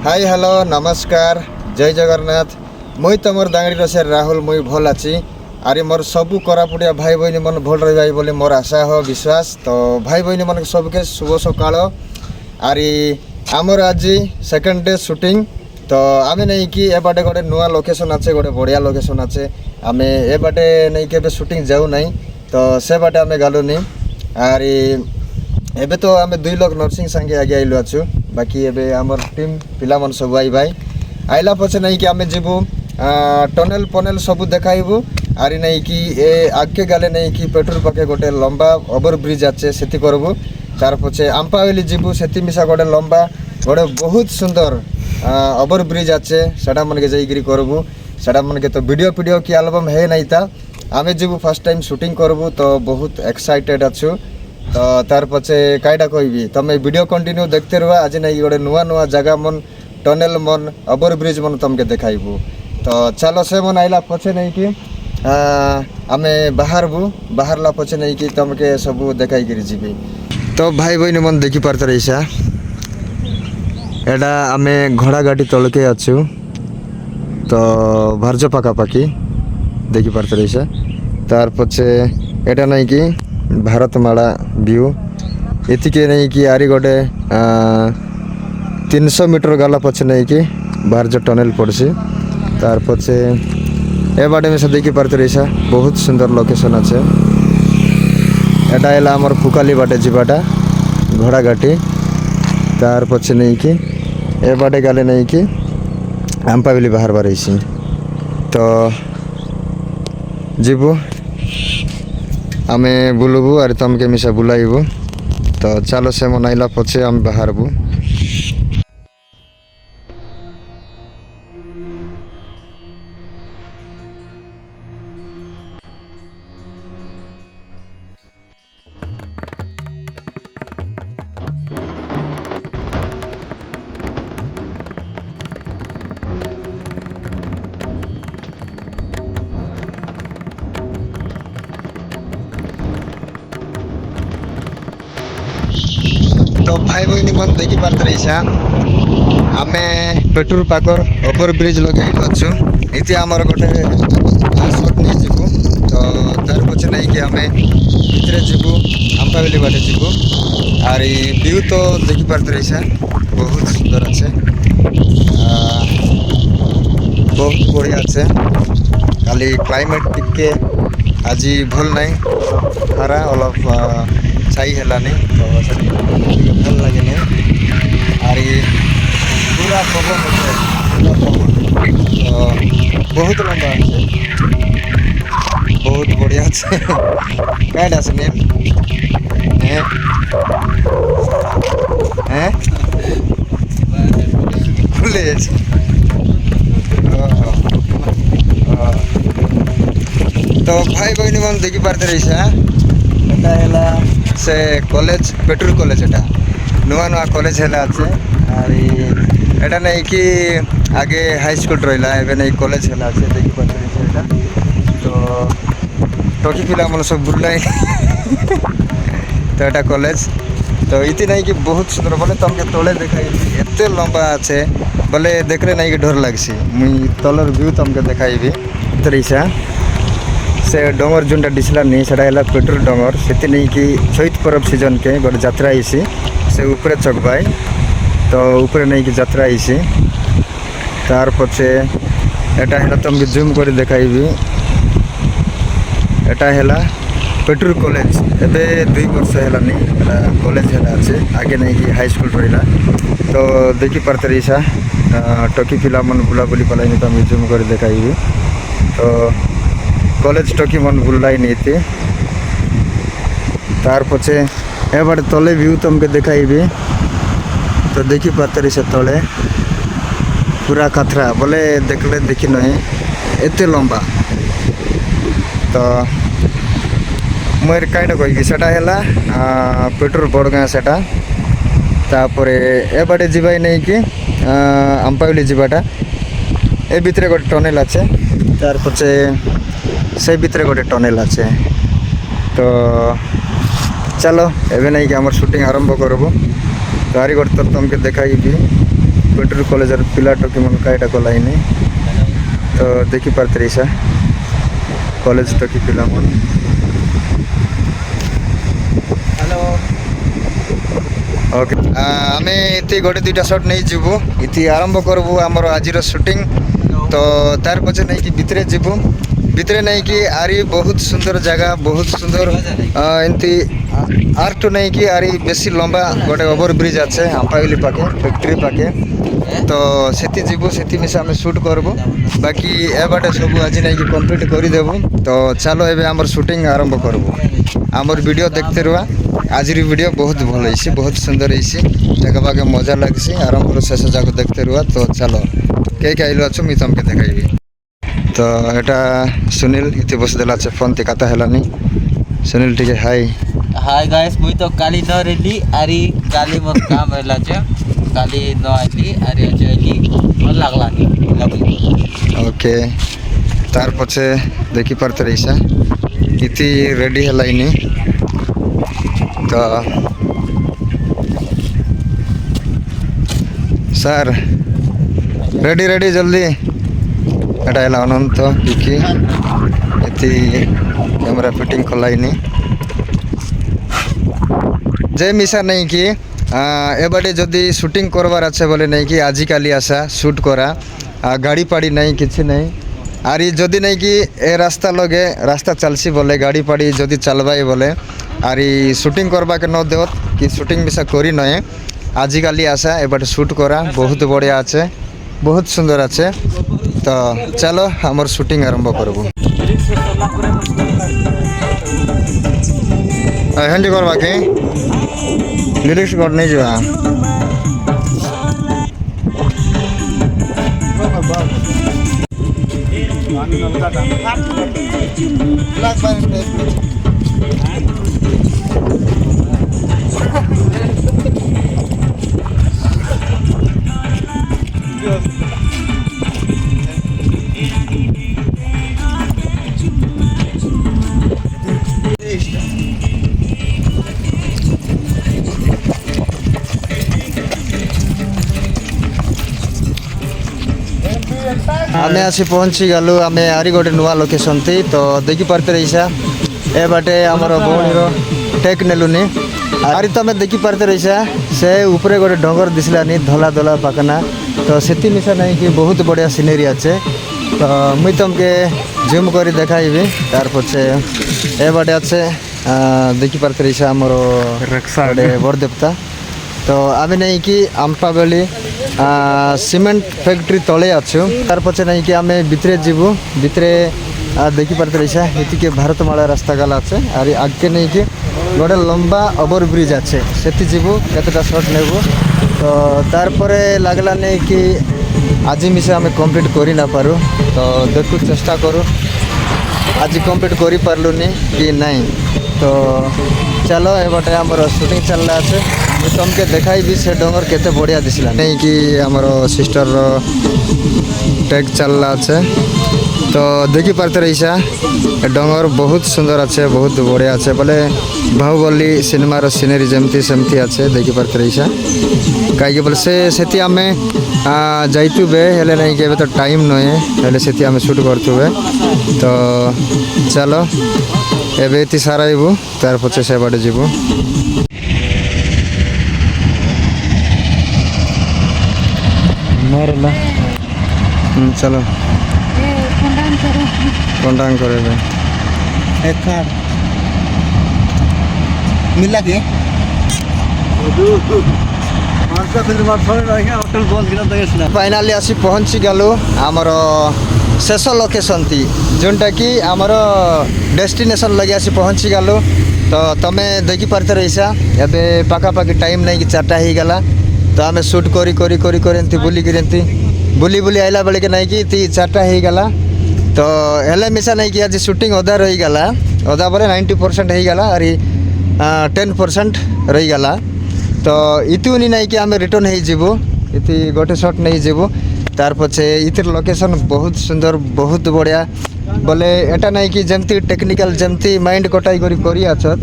Hi hello नमस्कार जय जगन्नाथ मुई तुमर दांगड़ी रसेर राहुल मुई भल आछि आरे मोर सबू कोरापुटिया भाई बहनी मन भल रही बोले मोर आशा हो विश्वास। तो भाई बहनी मन सबके शुभ सकाळ। आरे आमर आज सेकेंड डे शूटिंग। तो आम नहीं कि ए बाटे गोटे नुआ लोकेशन अच्छे गोटे बढ़िया लोकेशन अच्छे आम ए बाटे नहीं के शूटिंग जाऊ ना तो से बाटे आम गलुनी। आरे एबे तो आम दुई लोग नर्सिंग संगे आगे आइलु अच्छु बाकी एबे आमर टीम पिला मन सब आई भाई आइला पछे नहीं कि आम जीवु टनेल पनेल सब देखाइबु। आरे नहीं कि ए आगे गले नहीं कि पेट्रोल पाके गोटे लंबा ओवर ब्रिज अच्छे सेति करबु। तार पछे आंपावेली जीवु सेति मिसा गोटे लंबा गोटे बहुत सुंदर ओवर ब्रिज अच्छे सेटा मन के जाइगिरी करबु। सेटा मन के तो वीडियो की एल्बम है नहीं था आम जीवु फर्स्ट टाइम शूटिंग करबु तो बहुत एक्साइटेड अच्छु। तो तार पछे कईटा कहबी तुम वीडियो कंटिन्यू देखते रहा आज नहीं गोटे नुआ नुआ जगह मन टनेल मन ओवर ब्रिज मन तुमके देखाइबू। तो चलो से मन आइला पछे नहीं कि आमे बाहरला पछे नहीं कि तुमके सब देखाई कर जीवी। तो भाई बहनी मन देखी पारते रहीसा एटा आमे घोड़ा गाड़ी तलके अच्छु तो भारज पाखापाखि देखी पारते रहीसा। तार पछे एटा नहीं कि भारतमाला व्यू एतिके नहीं कि आरी गोटे 300 मीटर गला पछे नहीं कि भारज टनेल पड़सी। तार पछे ए बाटे में से देखी पारते रहीसा बहुत सुंदर लोकेशन अच्छे। एटा है आमर फुकाली बाटे जीवाटा घोड़ा घाटी। तार पछे नहीं कि ए बाटे गले नहीं कि आंपावेली बाहर बारैसी तो जीवु आमे बुलबू और तुमके मिसा बुलाइबू। तो चलो से मन आइला पछे आम बाहरबू। तो भाई बहनी मन देखी पारते रहीसा आमे पेट्रोल पाकर ओवर ब्रिज लगे अच्छु इति आमर गोटे शॉट नहीं जीवु। तो तार पछे नहीं कि आमे भितरे जीवु आंपावेली बाटे जीवु। आर व्यू तो देखी पारते रहीसा बहुत सुंदर अच्छे बहुत बढ़िया अच्छे खाली क्लाइमेट टिके आज भल नहीं खरा अलग छाई हेलानी तो भल लगे नहीं। आर पूरा पवन तो बहुत लंबा अच्छे बहुत बढ़िया अच्छे कैट आस मेन खुले तो भाई बहनी मन देखी पारते रहीसा एटा से कॉलेज पेट्रोल कॉलेज एटा नुआ नुआ कॉलेज है अच्छे। और एटा नहीं कि आगे हाई स्कूल रहा है नहीं कॉलेज है अच्छे देखी पाते रहीसा तो टकी पिला मन सब बुलाई तो एटा कॉलेज तो इति नहीं कि बहुत सुंदर बोले तुमके तले देखाई एते लंबा अच्छे बोले देखले नहीं कि डर लगसी मुई तलर व्यू तुमके देखाइबी तरीसा से डोंगर जोटा दिसला नहीं सेटा है पेट्रोल डोंगर से नहीं कि चैत पर्व सीजन के गोटे यात्रा आईसी से ऊपर चकबाई तो ऊपर नहीं कि यात्रा आईसी। तार पछे एटा है तुमके जूम कर देखाइबी एटा है पेट्रोल कॉलेज एबे 2 वर्ष है कॉलेज है अच्छे आगे नहीं कि हाई स्कूल रहा तो देखी पारते रहीसा टकी पिला मन बुलाबुली पलाई तुमके जूम कर देखाइबी। तो कॉलेज टकी मन बुलाई नहीं थी। तार पछे ए बाटे तले व्यू तुमके देखाइबी तो देखी पारते रहीसा तले पूरा कथरा बोले देखले देखी नहीं एते लंबा। तो मुझे कईटा कहबी सेटा है पेट्रोल बड़गाँ सेटा तापर ए बाटे जीवाई नहीं कि आंपावेली जीवाटा ए भितरे गोटे टनेल अच्छे। तार पछे से भितरे गोटे टनेल अच्छे। तो चलो एबे नहीं कि आमर शूटिंग आरंभ करबो। तो आरी गोटे तुमके देखाइबी गुंटूर कॉलेज पिलाटा कि मन कईटा कलाइनी तो देखी पार्थे ईसा कॉलेज टकी पिला मन हेलो ओके आम इति गोटे दुईटा शॉट नहीं जीवु इति आरंभ करबू आमर आज शूटिंग तो तार पचे नहीं कि भितरे जीवु भितरे नहीं कि आरी बहुत सुंदर जगह बहुत सुंदर एमती आर्ट नहीं कि आरी बेसी लंबा गोटे ओवर ब्रिज अच्छे आंपाविली पाके फैक्ट्री पाके तो सेति जीवु सेति मिसा आम शूट करबू बाकी ए बाटे सब आज नहीं कि कंप्लीट करदेबू तो चलो एबे आमर शूटिंग आरंभ करबू आमर वीडियो देखते रुआ आज वीडियो बहुत भल होइसी बहुत सुंदर होइसी देखा के मजा लगसी आरंभ शेष जाक देखते रुआ तो चलो कई कहिलो अच्छो मुई तुमके देखाइबी तो एटा सुनील इति बस देला छे फोन ते कथा हेलानी सुनील ठीक है हाय गाइस मुई तो काली न रेली आरी काली मोर काम हेला छे काली न आइली आरी आइली मन लागला ओके तार पछे देखि परते रहिसा इति रेडी हेलाइनी तो सर रेडी रेडी जल्दी एटा है अनंत किकी इति कैमरा फिटिंग कलाइनी जे मिसा नहीं कि ए बाटे जदि शूटिंग करवार अच्छे बोले नहीं कि आजिकाली आशा शूट करा गाड़ी पाड़ी नहीं किसी नहीं आरी जदि नहीं कि ए रास्ता लगे रास्ता चलसी बोले गाड़ी पाड़ी जदि चलवाई बोले आरी शूटिंग करवा के न देवत कि शूटिंग मिसा करी नए आजिकाली आशा ए बाटे शूट करा बहुत बढ़िया अच्छे बहुत सुंदर अच्छे तो चलो हमार शूटिंग आरंभ करबू हेंडी करवा के लिरिक्स कर नहीं जा आमे आसी पहुँची गलु आमे आरी गोटे नुआ लोकेशन थी तो देखी पारते रहीसा ए बाटे आमर भौणीर टेक नेलुनी आरी तो आमे देखी पारते रहीसा से ऊपर गोटे डंगर दिसलानी धला धला पाकना तो सेति मिसा नहीं कि बहुत बढ़िया सीनरी अच्छे तो मुई तुमके जूम करी देखाइबी तार पछे ए बाटे अच्छे देखी पारते रहीसा आमर गोटे बड़ देवता तो आम नहीं कि आम्पा बेली सीमेंट फैक्ट्री तले अच्छु तार पछे नहीं कि आम भितरे जीवु भितरे देखी पारते रहीसा ये के भारतमाला रास्ता गला अच्छे और आगे नहीं कि गोटे लंबा ओवर ब्रिज अच्छे से जीवु केतटा शॉट नेबू तो तार परे लागला नहीं कि आज मिसा आम कंप्लीट करी ना पारू तो देखु चेष्टा करूँ आज कंप्लीट करी पारलुनी कि नहीं तो चलो ए बाटे आमर शूटिंग चल रहा है तुमके देखाई भी से डोंगर केते बढ़िया दिसला नहीं कि आमर सिस्टर टेक चल रहा है तो देखी पारते रहीसा डोंगर बहुत सुंदर अच्छे बहुत बढ़िया अच्छे बोले बाहुबली सिनेमार सीनेरी जमती सेमती अच्छे देखी पारते रहीसा कहीं बोले से आम जाइतुबे हेले नहीं कि तो टाइम नए हेले से आम शूट करतुबे तो चलो एबे सारा तार पचे से बाटे जीवु मारला चलो कंडांग करे मिला के फाइनाली आसी पहुँची गलु आमर शेष लोकेशन थी जोटा कि आमर डेस्टिनेशन लगे आसी पहुँची गलु तो तमें देखी पारते रहीसा एबे पाखापाखि टाइम नहीं कि 4टा हो गला तो आम शूट करी करी करी करी बुलिकी बुली बुली आइला बेले के नहीं कि 4टा हो गला तो हेले मिसा नहीं कि आज शूटिंग अधा रही गला अधा बोले 90% हो गला और 10% रही गला तो इतुनी नहीं कि आम रिटर्न हो जीवु इति गोटे शॉट नहीं जीवु तार पछे इतर लोकेशन बहुत सुंदर बहुत बढ़िया बोले एटा नहीं कि जमती टेक्निकल जमती माइंड कटाई करी आछत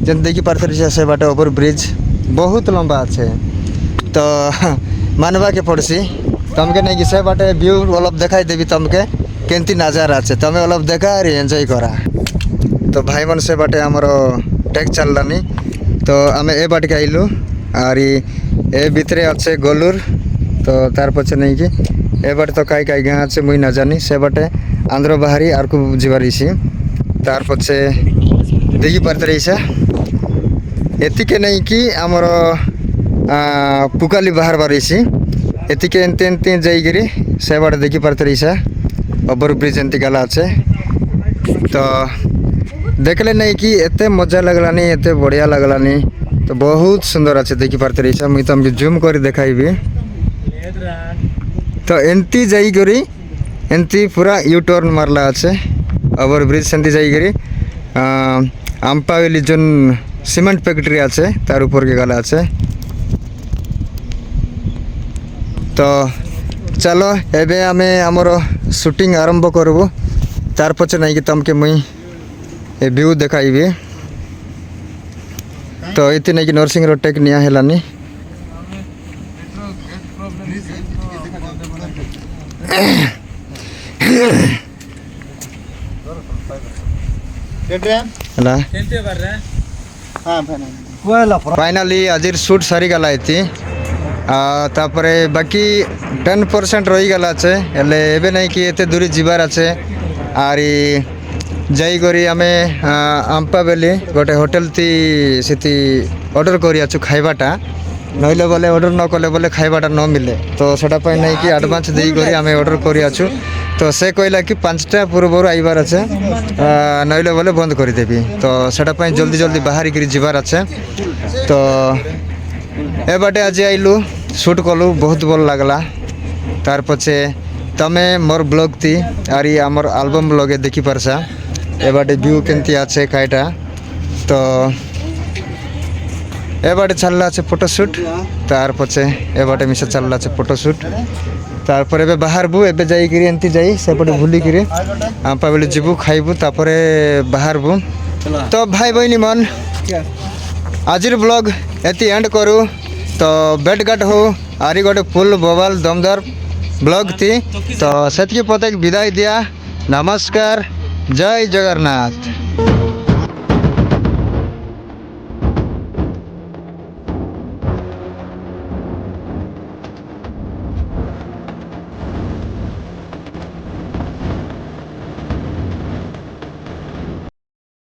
जम देखी पारते से बाटे ओवर ब्रिज बहुत लंबा अच्छे तो मानवा के पड़सी तमके नहीं कि से बाटे व्यू अलग देखाई देवी तमके केंती नजारा अच्छे तमें अलग देखा और एंजॉय करा। तो भाई मन से बाटे आमर टेक चललानी तो आम ए बाट के आइलु और ए भितरे अच्छे गोलूर तो तार पछे नहीं कि ए बाट तो कई कई गाँ अच्छे मुई न जानी से बाटे आंध्र बाहरी आर को जीवार तार पछे देखी पारते रही एतिके नहीं कि आमर पुकाली बाहर बार एतिके एनते एनते जाइगिरी से बाटे देखी पारते रही ओवर ब्रिज एंती गला अच्छे तो देखले नहीं कि एते मजा लगलानी एते बढ़िया लगलानी तो बहुत सुंदर अच्छे देखी पारते रही मुई तुमको जूम कर देखाइबी। तो एंती जाइगरी एंती पूरा यू टर्न मारला अच्छे ओवर ब्रिज सेंती जाइगरी आम्पावेली जोन सीमेंट फैक्ट्री अच्छे तार ऊपर के गला अच्छे। तो चलो एबे आमे आमर शूटिंग आरंभ करबू तार पछे नहीं कि तुमके मुई ए व्यू देखाइबी। तो ये नहीं कि नरसिंह रो टेक निया हेलानी फाइनाली आज शूट सारी गला तापरे बाकी 10% रही गला अच्छे एबे नहीं कि एते दूरी जीवार अच्छे और जाइकरी आमे आम्पा बेली गोटे होटेल थी सीति ऑर्डर करियाछु खाइबाटा नइले बोले ऑर्डर न कले बोले खाइबाटा न मिले तो सेटा पय नहीं कि एडवांस देई करी आमे ऑर्डर करियाछु तो से कहला कि 5टा पूर्व आइबार अच्छे नइले बोले बंद कर देबी तो सेटा पय जल्दी जल्दी बाहर करी जीवार अच्छे। तो ए बाटे आज आइलु शूट कलु बहुत भल लागला तार पछे तमे मोर ब्लॉग थी और ये आमर एल्बम ब्लॉगे देखी पारसा ए बाटे व्यू केंती आछे काइटा। तो ए बाटे चलला আছে फोटोशूट तार पछे ए बाटे मिसा चलला আছে फोटोशूट तार पर एबे बाहर बु एबे जाई करी एंती जाई सेपटे भूली करी आम्पा बेले जीबू खाइबू तापरे बाहर बु। तो भाई बहनी मन आजिर ब्लॉग एती एंड करू तो बेट गाट हो आरी गोटे फुल बोबाल दमदार ब्लॉग थी तो सेतकी पते विदाई दिया। नमस्कार जय जगन्नाथ।